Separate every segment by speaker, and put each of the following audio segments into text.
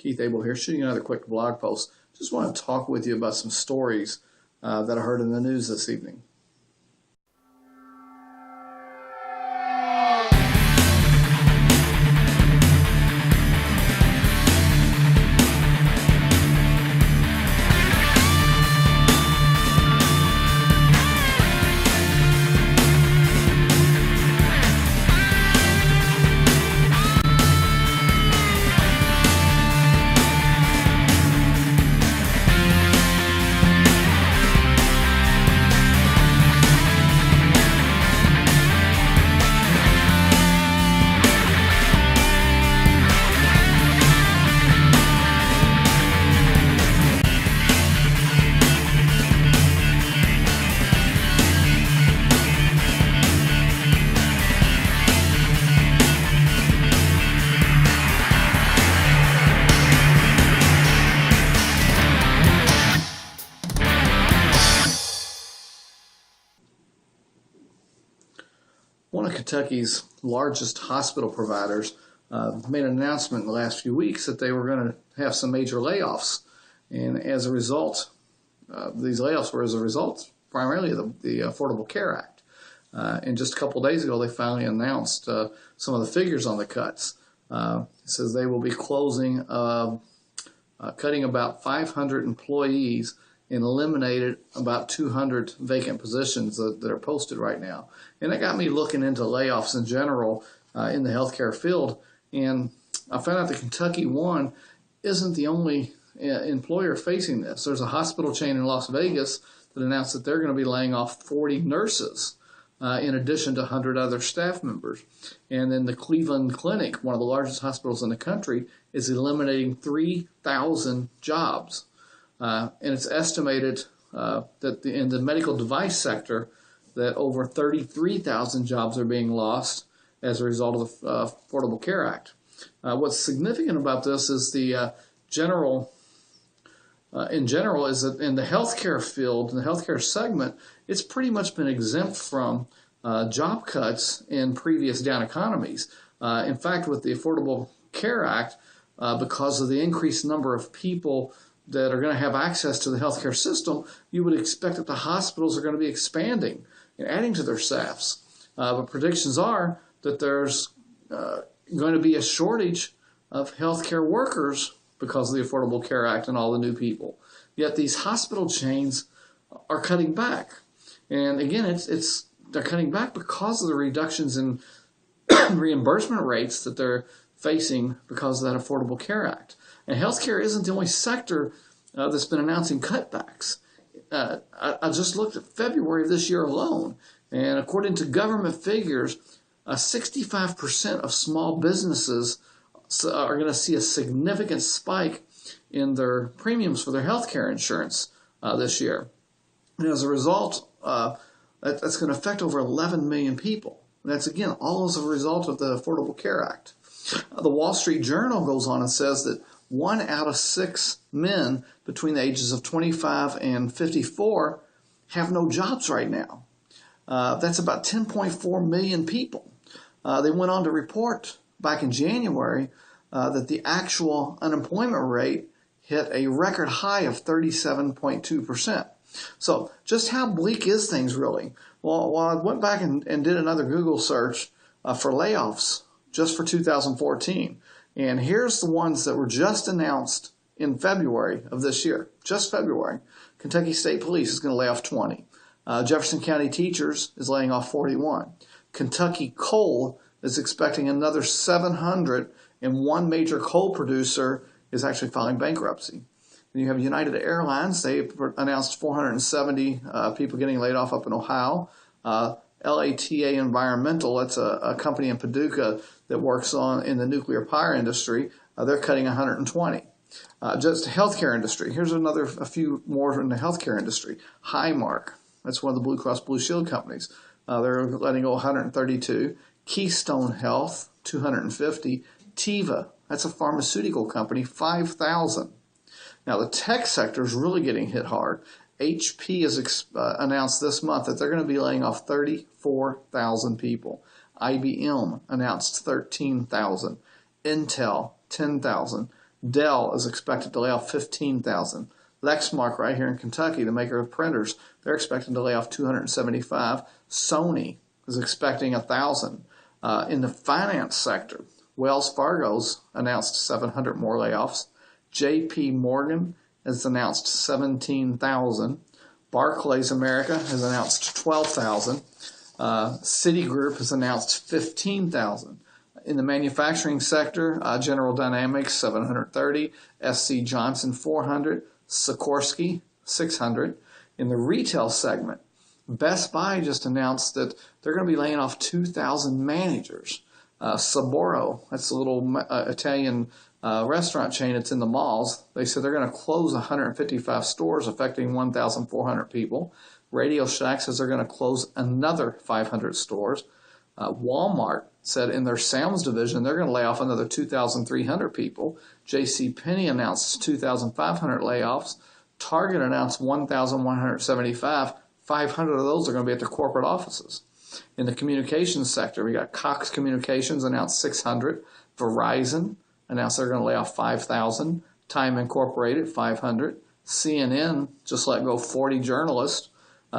Speaker 1: Keith Abel here, shooting another quick blog post. Just want to talk with you about some stories that I heard in the news this evening. One of Kentucky's largest hospital providers made an announcement in the last few weeks that they were going to have some major layoffs. And as a result, these layoffs were as a result primarily of the Affordable Care Act. And just a couple of days ago, they finally announced some of the figures on the cuts. It says they will be closing, cutting about 500 employees and eliminated about 200 vacant positions that are posted right now. And that got me looking into layoffs in general in the healthcare field. And I found out that Kentucky One isn't the only employer facing this. There's a hospital chain in Las Vegas that announced that they're going to be laying off 40 nurses in addition to 100 other staff members. And then the Cleveland Clinic, one of the largest hospitals in the country, is eliminating 3,000 jobs. And it's estimated that in the medical device sector that over 33,000 jobs are being lost as a result of the Affordable Care Act. What's significant about this is the in general is that in the healthcare field, in the healthcare segment, it's pretty much been exempt from job cuts in previous down economies. In fact, with the Affordable Care Act, because of the increased number of people that are going to have access to the healthcare system, you would expect that the hospitals are going to be expanding and adding to their staffs. But predictions are that there's going to be a shortage of healthcare workers because of the Affordable Care Act and all the new people. Yet these hospital chains are cutting back. And again, they're cutting back because of the reductions in reimbursement rates that they're facing because of that Affordable Care Act. And healthcare isn't the only sector that's been announcing cutbacks. I just looked at February of this year alone, and according to government figures, 65% of small businesses are going to see a significant spike in their premiums for their healthcare insurance this year. And as a result, that's going to affect over 11 million people. And that's, again, all as a result of the Affordable Care Act. The Wall Street Journal goes on and says that 1 out of 6 men between the ages of 25 and 54 have no jobs right now. That's about 10.4 million people. They went on to report back in January that the actual unemployment rate hit a record high of 37.2%. So just how bleak is things really? Well, I went back and did another Google search for layoffs just for 2014. And here's the ones that were just announced in February of this year, just February. Kentucky State Police is going to lay off 20. Jefferson County Teachers is laying off 41. Kentucky Coal is expecting another 700, and one major coal producer is actually filing bankruptcy. And you have United Airlines. They announced 470 people getting laid off up in Ohio. LATA Environmental, that's a company in Paducah that works in the nuclear power industry. They're cutting 120. Just the healthcare industry. Here's a few more in the healthcare industry. Highmark, that's one of the Blue Cross Blue Shield companies. They're letting go 132. Keystone Health, 250. Teva, that's a pharmaceutical company, 5,000. Now the tech sector is really getting hit hard. HP has announced this month that they're going to be laying off 34,000 people. IBM announced 13,000. Intel, 10,000. Dell is expected to lay off 15,000. Lexmark right here in Kentucky, the maker of printers, they're expecting to lay off 275. Sony is expecting 1,000. In the finance sector, Wells Fargo's announced 700 more layoffs. J.P. Morgan has announced 17,000. Barclays America has announced 12,000. Citigroup has announced 15,000. In the manufacturing sector, General Dynamics 730, SC Johnson 400, Sikorsky 600. In the retail segment, Best Buy just announced that they're going to be laying off 2,000 managers. Sapporo, that's a little Italian restaurant chain that's in the malls. They said they're going to close 155 stores, affecting 1,400 people. Radio Shack says they're going to close another 500 stores. Walmart said in their Sam's division they're going to lay off another 2,300 people. JCPenney announced 2,500 layoffs. Target announced 1,175. 500 of those are going to be at their corporate offices. In the communications sector, we got Cox Communications announced 600. Verizon announced they're going to lay off 5,000. Time Incorporated, 500. CNN just let go 40 journalists.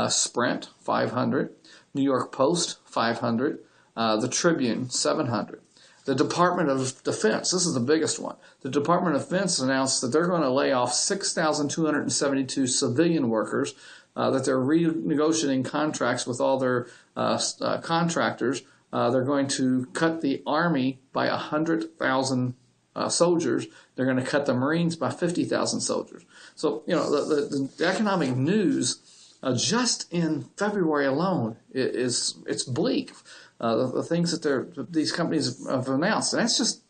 Speaker 1: Sprint, 500. New York Post, 500. The Tribune, 700. The Department of Defense, this is the biggest one. The Department of Defense announced that they're going to lay off 6,272 civilian workers, that they're renegotiating contracts with all their contractors. They're going to cut the Army by 100,000 soldiers. They're going to cut the Marines by 50,000 soldiers. So, the economic news just in February alone it's bleak. The things that these companies have announced, and that's just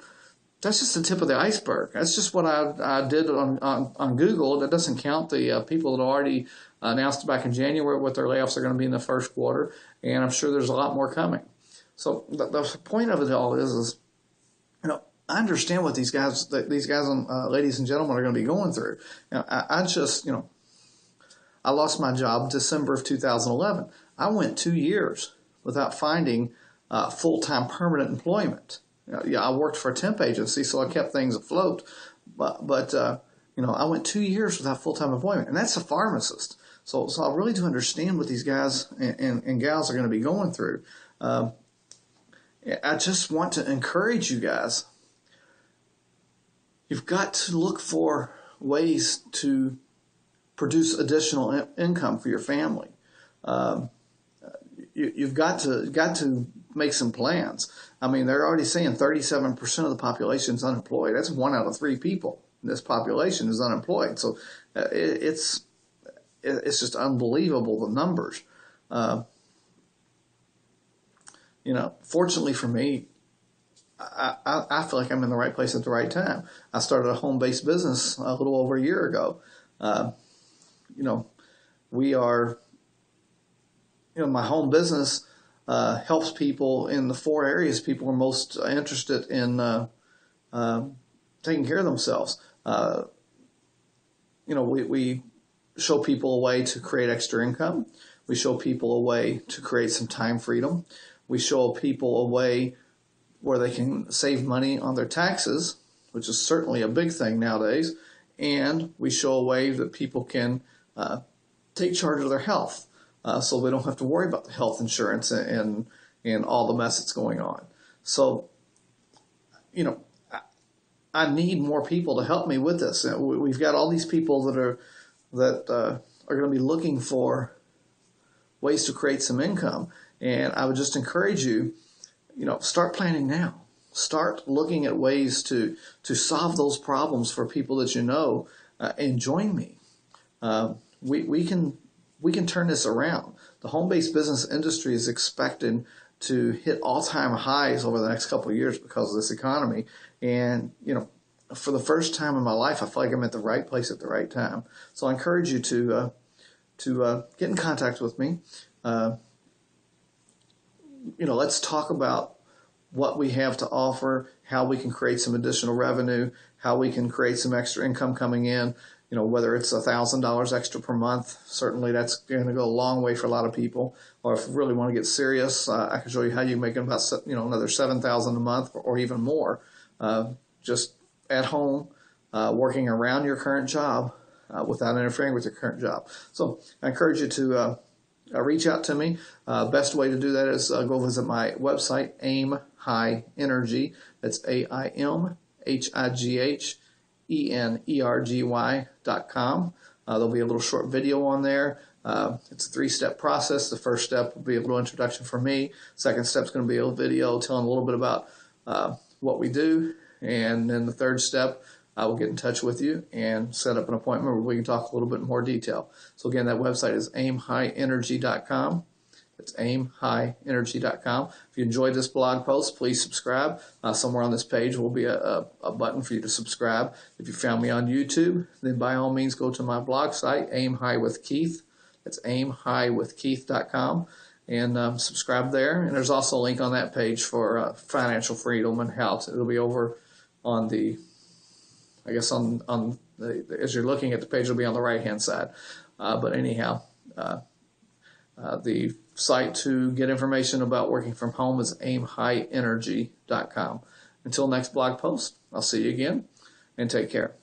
Speaker 1: the tip of the iceberg. That's just what I did on Google. That doesn't count the people that already announced back in January what their layoffs are going to be in the first quarter, and I'm sure there's a lot more coming. So the point of it all is I understand what these guys and ladies and gentlemen are going to be going through. I lost my job December of 2011. I went 2 years without finding full-time permanent employment. I worked for a temp agency, so I kept things afloat. But I went 2 years without full-time employment, and that's a pharmacist. So I really do understand what these guys and gals are going to be going through. I just want to encourage you guys. You've got to look for ways to produce additional income for your family. You've got to make some plans. I mean, they're already saying 37% of the population is unemployed. That's 1 out of 3 people in this population is unemployed. So it's just unbelievable, the numbers. Fortunately for me, I feel like I'm in the right place at the right time. I started a home-based business a little over a year ago. We are, my home business helps people in the 4 areas people are most interested in taking care of themselves. We show people a way to create extra income. We show people a way to create some time freedom. We show people a way where they can save money on their taxes, which is certainly a big thing nowadays. And we show a way that people can take charge of their health, so they don't have to worry about the health insurance and all the mess that's going on. So, I need more people to help me with this. We've got all these people that are going to be looking for ways to create some income, and I would just encourage you, start planning now. Start looking at ways to solve those problems for people that and join me. We can turn this around. The home-based business industry is expected to hit all-time highs over the next couple of years because of this economy. And, for the first time in my life, I feel like I'm at the right place at the right time. So I encourage you to get in contact with me. Let's talk about what we have to offer, how we can create some additional revenue, how we can create some extra income coming in. Whether it's $1,000 extra per month, certainly that's going to go a long way for a lot of people. Or if you really want to get serious, I can show you how you make about another $7,000 a month or even more, just at home, working around your current job without interfering with your current job. So I encourage you to reach out to me. Best way to do that is go visit my website, AIM High Energy. That's AIMHIGHENERGY.com. There'll be a little short video on there. It's a 3-step process. The first step will be a little introduction from me. Second step is going to be a video telling a little bit about what we do. And then the third step, I will get in touch with you and set up an appointment where we can talk a little bit more detail. So again, that website is AIMHighEnergy.com. That's AIMHighEnergy.com. If you enjoyed this blog post, please subscribe. Somewhere on this page will be a button for you to subscribe. If you found me on YouTube, then by all means go to my blog site, Aim High with Keith. That's AimHighWithKeith.com. And subscribe there. And there's also a link on that page for financial freedom and health. It'll be over on the, I guess on the, as you're looking at the page, it'll be on the right-hand side. But anyhow, the site to get information about working from home is AimHighEnergy.com. Until next blog post, I'll see you again, and take care.